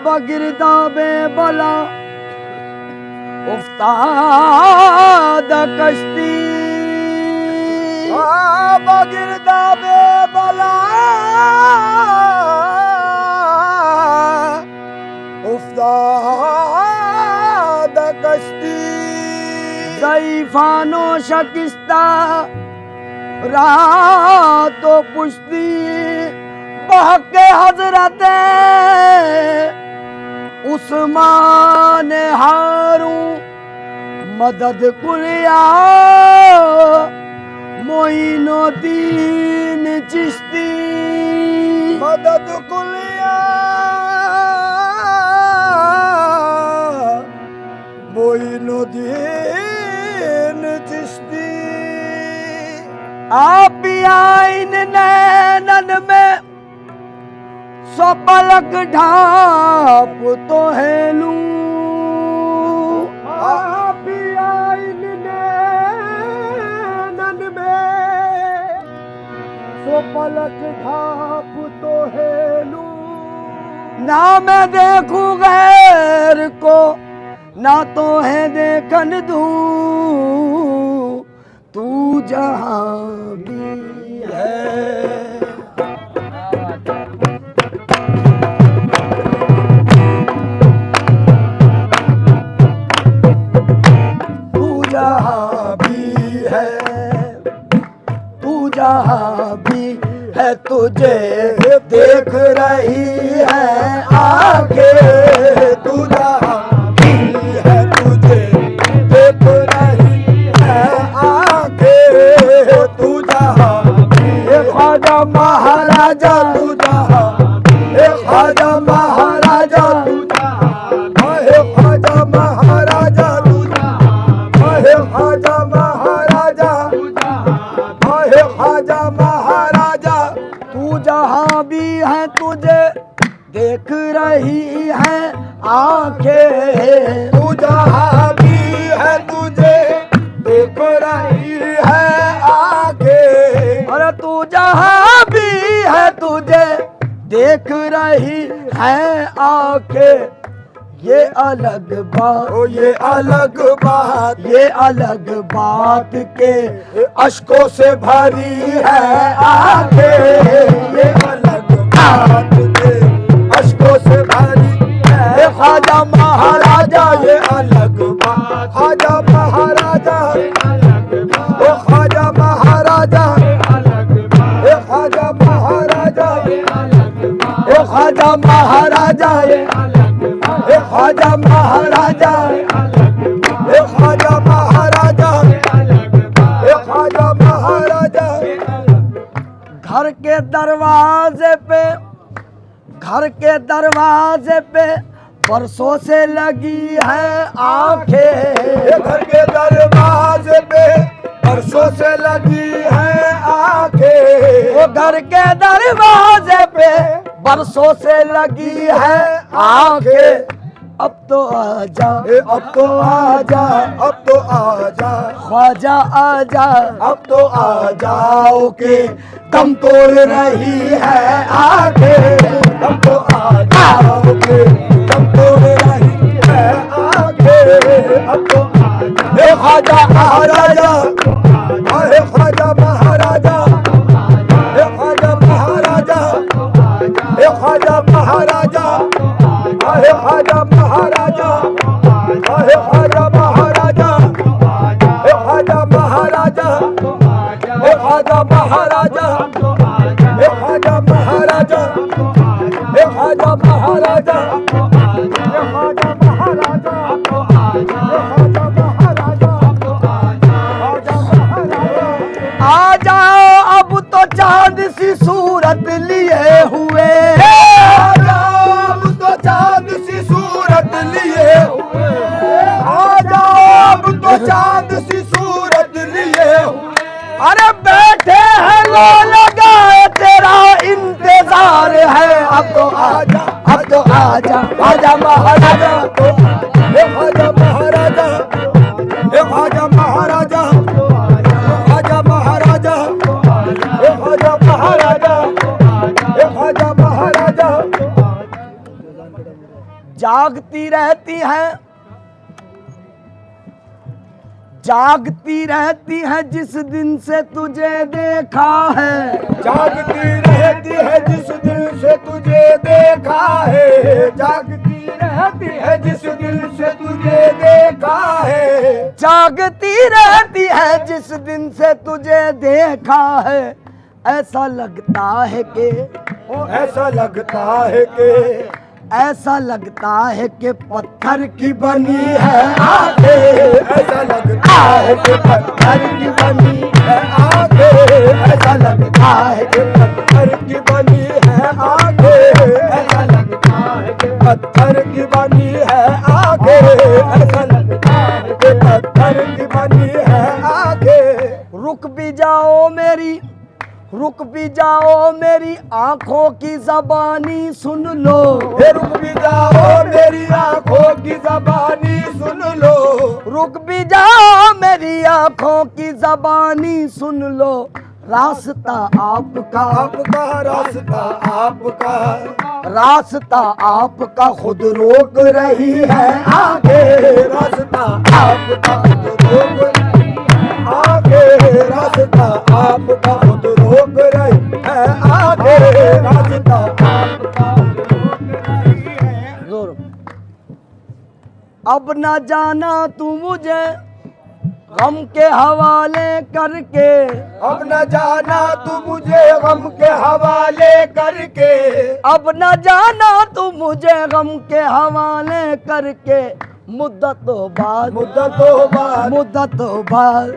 बगिरदा बेबला उफ्ताद कश्ती, बगिरदा बेबला उफ्ताद कश्ती, ज़ईफ़ानो शकिस्ता रातो पुश्ती, बहके हजरते उस्मान हारू मदद कुलिया मोइनुद्दीन चिश्ती, मदद कुलिया मोइनुद्दीन चिश्ती। आप आइन नैनन में सो पलक ढाप तो हेलू, आप आइन नैनन में सो पलक ढाप तो हेलू। ना मैं देखूं गैर को ना तो है देखन दूं, तू जहां भी है। तू जहां भी है, तू जहां भी है, तुझे देख रही है आंखें। तू जहां भी है तुझे देख रही है आंखें। तू जहां भी है ख्वाजा महाराजा, तू जहां है ख्वाजा महाराजा, तू जहां है ख्वाजा महाराजा, तू जहां है ख्वाजा महाराजा, तू जहां है ख्वाजा महाराजा। तू जहां भी है तुझे देख रही है आंखें। तू जहां भी है तुझे देख रही है आंखें। और तू जहां भी है तुझे देख रही है आंखें। ये अलग बात, ओ ये अलग बात, ये अलग बात के अश्कों से भरी है आंखें। ये अलग बात के अश्कों से भरी है ख्वाजा महाराजा। ये अलग बात ख्वाजा महाराजा, ओ ख्वाजा महाराजा, ए ख्वाजा महाराजा, ओ ख्वाजा महाराजा, ए ख्वाजा महाराजा, ए ख्वाजा महाराजा, ए ख्वाजा महाराजा। घर के दरवाजे पे, घर के दरवाजे पे बरसों से लगी है आंखें। घर के दरवाजे पे बरसों से लगी है आंखें। वो घर के दरवाजे पे बरसों से लगी है आंखें। अब तो आजा, अब तो आजा, अब तो आजा, ख्वाजा आजा, अब तो आ जाओ के दम तोड़ रही है आंखें। अब तो आ जाओ के दम तोड़ रही है आंखें। अब तो आ जाओ ख्वाजा महाराजा, हे ख्वाजा महाराजा, हे ख्वाजा महाराजा, हे ख्वाजा महाराजा, हे ख्वाजा महाराजा, हे ख्वाजा महाराजा, हे ख्वाजा महाराजा, हे ख्वाजा महाराजा, हे ख्वाजा महाराजा, हे ख्वाजा महाराजा, हे ख्वाजा महाराजा, आ जाओ अब तो चांद सी सूरत लिए हुए। आ जाओ अब तो चांद सी सूरत लिए हुए। आ जाओ अब तो चांद सी सूरत लिए हुए। अरे बैठे हैं लो लगाए तेरा इंतजार है। अब तो आजा, अब तो आजा, आजा महाराजा। हे ख्वाजा महाराजा, हे ख्वाजा महाराजा, ख्वाजा महाराजा, हे ख्वाजा महाराजा, जागती रहती है, जागती रहती है जिस दिन से तुझे देखा है, जागती रहती है जिस दिन से तुझे देखा है, जागती रहती है जिस दिन से तुझे देखा है, जागती रहती है जिस दिन से तुझे देखा है। ऐसा लगता है कि, ऐसा लगता है कि, ऐसा लगता है कि पत्थर की बनी है आंखें, ऐसा लगता है कि पत्थर की बनी है आंखें, ऐसा लगता है कि पत्थर की बनी है आंखें, ऐसा लगता है कि पत्थर की बनी है आंखें, ऐसा लगता है कि पत्थर की बनी है आंखें। रुक भी जाओ मेरी, रुक भी जाओ मेरी आंखों की ज़बानी सुन लो, रुक भी जाओ मेरी आंखों की ज़बानी सुन लो, रुक भी जाओ मेरी आंखों की ज़बानी सुन लो। रास्ता आपका, आपका रास्ता आपका, रास्ता आपका खुद रोक रही है आगे, रास्ता आपका खुद रोक रही है आगे, रास्ता आपका खुद रोक रही है आगे, रास्ता आपका खुद रोक रही है। जोर। अब न जाना तू मुझे गम के हवाले करके, अब न जाना तू मुझे गम के हवाले करके, अब न जाना तू मुझे गम के हवाले करके। मुद्दतों बाद, मुद्दतों बाद, मुद्दतों बाद,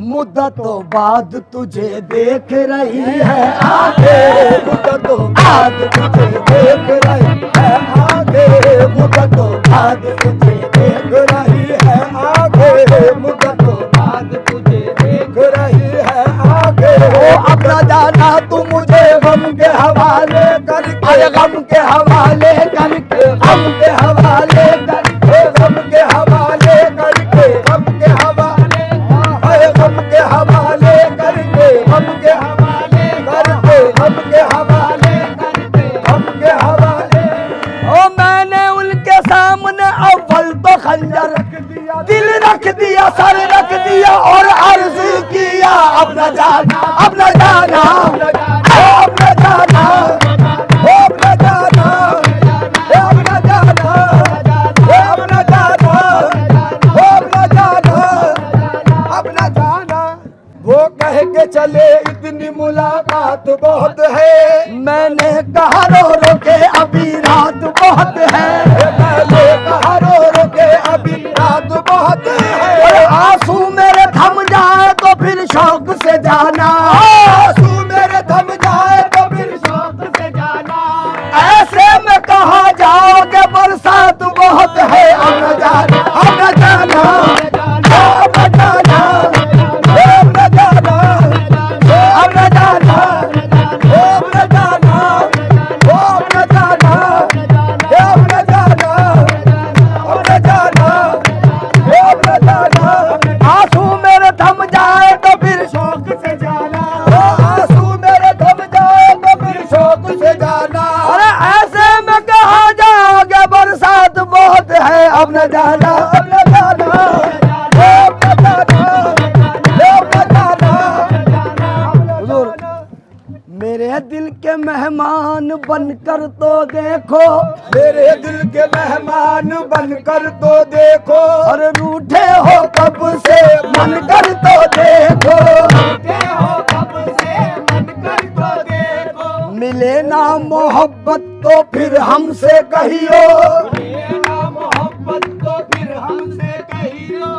मुद्दतों बाद तुझे देख रही है आगे, मुद्दतों बाद तुझे देख रही है आगे, मुद्दतों बाद तुझे देख रही है आगे, मुद्दतों बाद तुझे देख रही है आगे। ओ अब न जाना तू मुझे गम के हवाले करके, अरे गम के हवाले करके, गम के हवाले करके, गम के हवाले करके, गम के हवाले, गम के हवाले करके, गम के हवाले करके, गम के हवाले करके, गम के हवाले। ओ मैंने उनके सामने अव्वल तो खंजर दिल रख दिया, सर रख दिया और अर्ज किया अब न जाना, अब न जाना, अब न जाना, अब न जाना, अब न जाना, अब न जाना, अब न जाना, अब न जाना। वो कह के चले इतनी मुलाकात बहुत है, मैंने कहा रो रो के अभी रात बहुत है, मैंने कहा रो रो के अभी रात बहुत है, और आंसू मेरे थम जाए तो फिर शौक से जाना, आंसू मेरे थम जाए तो फिर शौक से जाना। ऐसे में कहा जाओगे बरसात बहुत है, अब न जाना, अब न जाना, अब न जाना, अब न जाना, अब न जाना, अब न जाना, अब न जाना, अब न जाना, अब न जाना, अब न जाना। आंसू मेरे थम जाए तो फिर शौक से जाना, आंसू मेरे थम जाए तो फिर शौक से जाना। अरे ऐसे में कहा जाओगे बरसात बहुत है, अब न जाना, अब न जाना, अब न जाना, अब न जाना। हुजूर, मेरे दिल के मेहमान बनकर तो देखो, मेरे दिल के मेहमान बनकर तो देखो, और रूठे हो कब से मन कर तो देखो, मिले ना मोहब्बत तो फिर हमसे कहियो,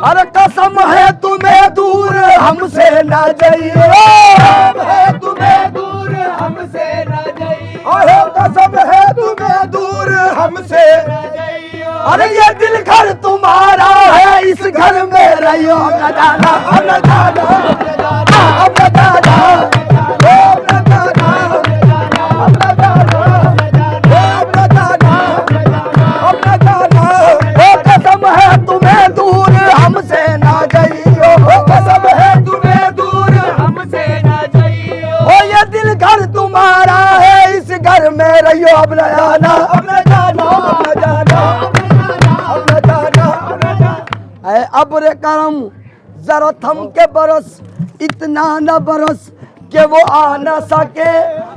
अरे कसम है तुम्हें दूर हमसे ना जाइयो, है तुम्हें दूर हमसे न जाइयो, अरे कसम है तुम्हें दूर हमसे न जाइयो। अरे ये दिल घर तुम्हारा है, इस घर में रहियो, न जाना, अब न जाना, अब न जाना, अब न जाना, अब न जाना, अब न जाना, अब न जाना। ओ कसम है तुम्हें दूर हमसे ना जाइयो, कसम है तुम्हें दूर हमसे न जाइयो, ओ ये दिल घर तुम्हारा है, इस घर में रहियो, अब न जाना, अब न जाना, अब न जाना। अब्र करम जरा थम के बरस, इतना न बरस कि वो आ न सके,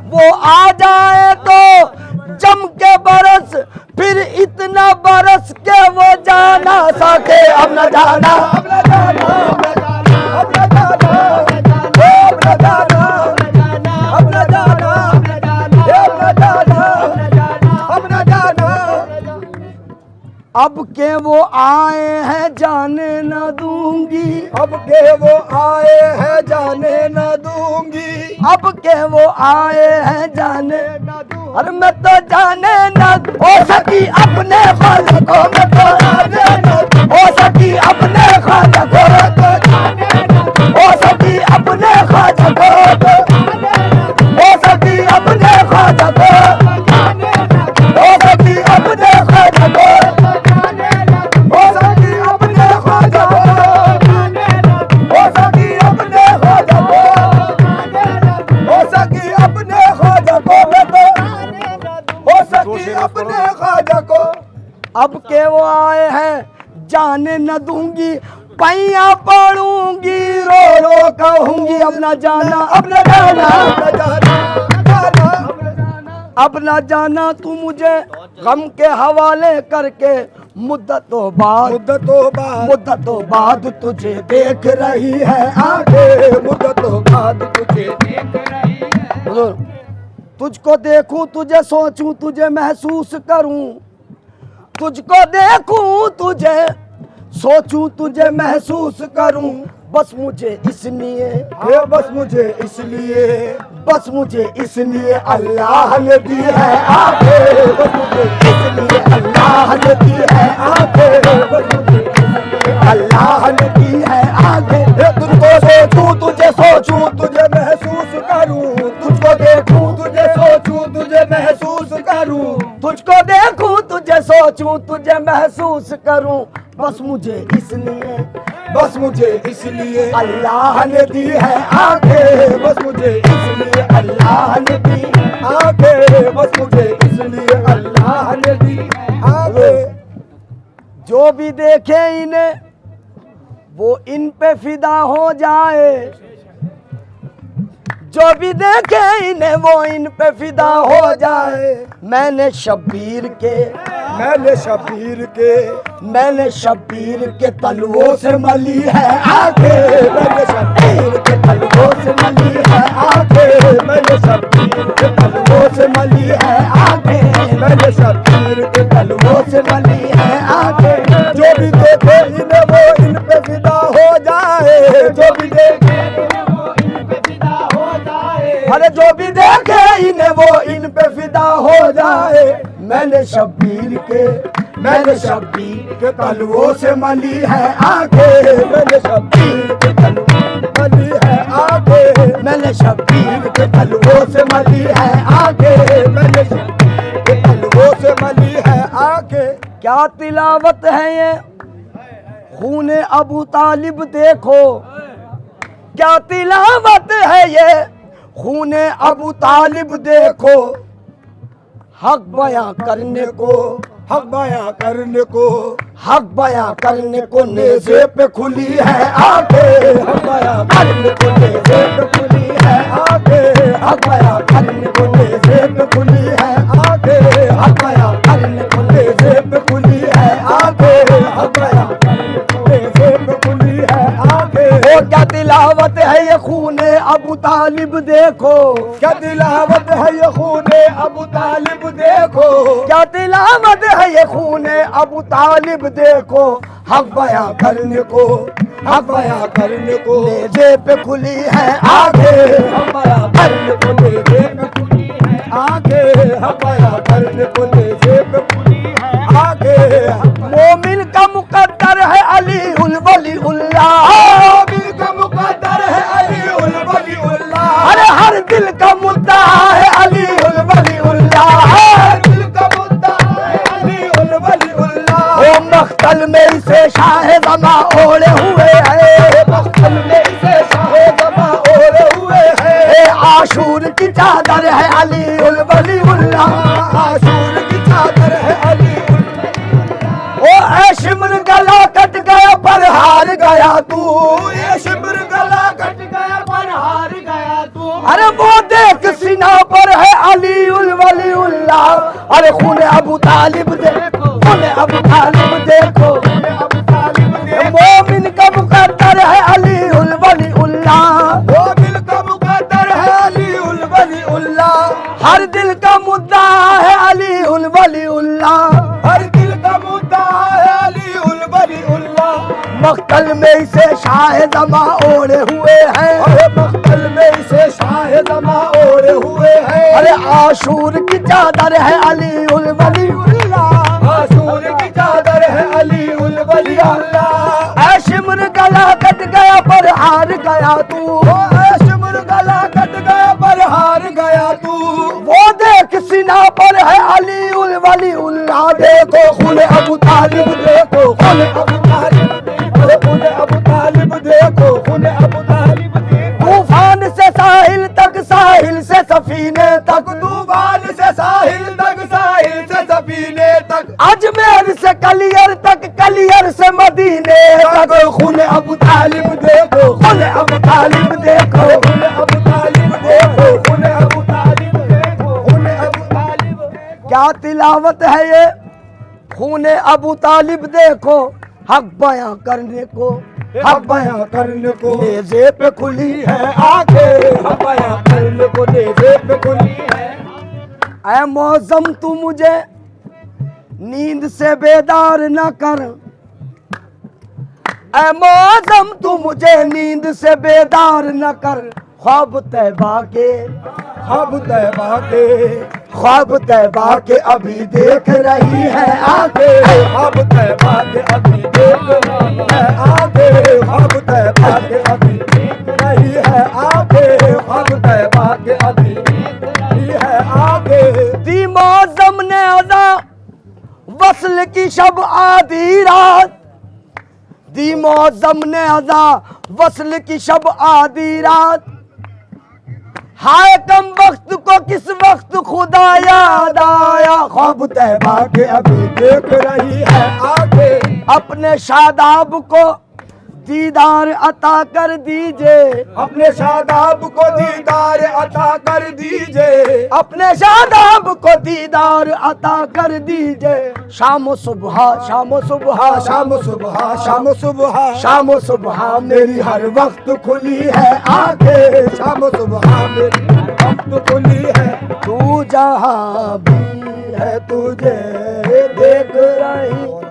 वो आ जाए तो जम के बरस, फिर इतना बरस के वो जा ना सके। अब न जाना, अब न जाना, अब न जाना, अब न जाना, अब न जाना, अब न जाना। अब के वो आए हैं जाने न दूंगी, अब के वो आए हैं जाने न दूंगी, अब के वो आए हैं जाने न दूंगी। और मैं तो जाने न हो सकी अपने ख्वाजा को, मैं तो जाने न हो सकी अपने ख्वाजा को, हो सकी अपने ख्वाजा को, हो सकी अपने ख्वाजा को, हो सकी अपने ख्वाजा को, हो सकी अपने ख्वाजा को, हो सकी अपने ख्वाजा को, हो सकी अपने ख्वाजा को, मैं तो हो सकी अपने ख्वाजा को। अब के वो आए हैं जाने न दूंगी, पैया पड़ूंगी रो रो कहूंगी। अब न जाना, अब न जाना, न जाना, न जाना, अब न जाना तू मुझे गम के हवाले करके, मुद्दतों बाद मुद्दतों बाद तुझे देख रही है आंखें, मुद्दतों बाद तुझे देख रही है। हुजूर, तुझको देखूं तुझे सोचूं तुझे महसूस करूं, तुझको देखूं तुझे सोचूं तुझे महसूस करूं, बस मुझे इसलिए, ये बस मुझे इसलिए, बस मुझे इसलिए अल्लाह ने दी है आंखें, बस मुझे इसलिए अल्लाह ने दी है आंखें, बस मुझे इसलिए अल्लाह ने दी है आगे। तुझको सोचूं तुझे सोचूं तुझे महसूस करूं, तुझको देखूं तुझे सोचूं तुझे महसूस करूं, तुझको देखूं तुझे सोचूं तुझे महसूस करूं, बस मुझे इसलिए, बस मुझे इसलिए अल्लाह ने दी है आंखें, बस मुझे इसलिए अल्लाह ने दी आंखें, बस मुझे इसलिए अल्लाह ने दी आंखें। जो भी देखे इन्हें वो इन पे फिदा हो जाए, जो भी देखे इन्हें वो इन पे फिदा हो जाए। मैंने शब्बीर के, मैंने शबीर के, मैंने शब्बीर के तलवों से मली है आंखें, मैंने शबीर के तलवों से मली है आंखें, मैंने शबीर के तलवों से मली है आंखें, मैंने शबीर के तलवों से मली है आंखें। जो भी देखे इन्हें वो इन पे फिदा हो जाए, जो भी देखे अरे जो भी देखे इन्हें वो इन पे फिदा हो जाए। मैंने शब्बीर के, मैंने शब्बीर के तलवों से मली है आंखें, मैंने शबीर के तलवों से मली है आंखें, मैंने शब्बीर के तलवों से मली है आंखें, मैंने शबीर के तलवों से मली है आंखें। क्या तिलावत है ये खूने अबू तालिब देखो, क्या तिलावत है ये खूने अबू तालिब देखो। हक बयां करने को, हक बयां करने को, हक बयां करने को नेज़े पे खुली है आंखें, हक बयां करने को नेज़े पे खुली है आंखें, हक बयां करने को नेज़े पे खुली है आंखें, हक बयां करने को नेज़े पे खुली है आंखें, हक बयां करने को नेज़े पे खुली है आंखें। ओ क्या तिलावत है ये खूने अबू तालिब देखो, क्या तिलावत है ये खूने अबू तालिब देखो, क्या तिलावत है ये खूने अबू तालिब देखो। हक बयां करने को, हक बयां करने को नेज़े पे खुली है आंखें, हक बयां करने को नेज़े पे खुली है आंखें, हक बयां करने को नेज़े पे खुली है आंखें। मोमिन का मुकद्दर है अली उल वली उल्लाह, मोमिन का मुकद्दर है अली उल वली उल्लाह, अरे हर दिल का मुद्दा है अली उल वली उल्लाह, दिल का मुद्दा है अली उल वली उल्लाह। ओ मख्तल में इसे शाह ज़मा ओढ़े हुए है, मख्तल में इसे शाहे ज़मा ओढ़े हुए है, ए आशूर की चादर है अली उल वली उल्लाह, आशूर की चादर है अली उल ओ ऐ शिमर गला कट गया पर हार गया तू, ये शिमर गला कट गया पर हार गया तू। अरे वो देख सीना पर है अली उल वली उल्लाह, अरे खून अबू तालिब देखो, खून अबू तालिब देखो, अबू तालिब देखो, मोमिन का मुकद्दर है अली उल वली उल्लाह, मोमिन का मुकद्दर है अली उल वली उल्लाह, हर दिल का मुद्दा है अली उल वली उल्लाह, हर दिल का मुद्दा है अली उल वली उल्लाह। मक्तल में इसे शाह जमा ओढ़े हुए हैं, अरे मक्तल में इसे शाह जमा ओढ़े हुए हैं। अरे आशूर की चादर है अली उल वली उल्लाह, आशूर की चादर है अली उल वली उल्लाह। ऐ शिमर गला कट गया पर हार गया तू, ओ ऐ शिमर गला कट गया पर हार गया तू। वो देख सीना पर है अली उल वली उल्लाह, देखो खून अबू तालिब देखो, खून अबू तालिब अरे खून अबू तालिब देखो, खून अबू तालिब देखो। तूफान से साहिल तक, साहिल से सफीने तक, तूफान से साहिल तक, साहिल से सफीने तक, अजमेर से कलियर तक, कलियर से मदीने तक, खून अबू तालिब देखो, खून अबू तालिब देखो, खून अबू तालिब देखो, खून अबू तालिब देखो, खून अबू तालिब देखो। क्या तिलावत है ये, खून अबू तालिब देखो, हक बयां करने को, हक बयां करने को नेज़े पे खुली है आंखें, हक बयां करने को नेज़े पे खुली है। ऐ मौसम तू मुझे नींद से बेदार न कर, ऐ मौसम तू मुझे नींद से बेदार न कर, ख्वाब तैबा के, ख्वाब तैबा के, ख्वाब तैबा के अभी देख रही है आंखें, ख्वाब तैबा के अभी देख रही है आंखें, ख्वाब तैबा के अभी देख रही है आंखें, ख्वाब तैबा के अभी देख रही है आंखें। दी मौसम ने अदा वस्ल की शब आधी रात, दी मौसम ने अदा वस्ल की शब आधी रात, हाय कम वक्त को किस वक्त खुदा याद आया, ख्वाब तैबा के अभी देख रही है आंखें, अपने शादाब को दीदार अता कर दीजिए, अपने शादाब को दीदार अता कर दीजिए, अपने शादाब को दीदार अता कर दीजिए, शाम सुबह, शाम सुबह, शाम सुबह, शाम सुबह, शाम सुबह मेरी हर वक्त खुली है आंखें, शाम सुबह मेरी वक्त खुली है। तू जहाँ भी है तुझे देख रही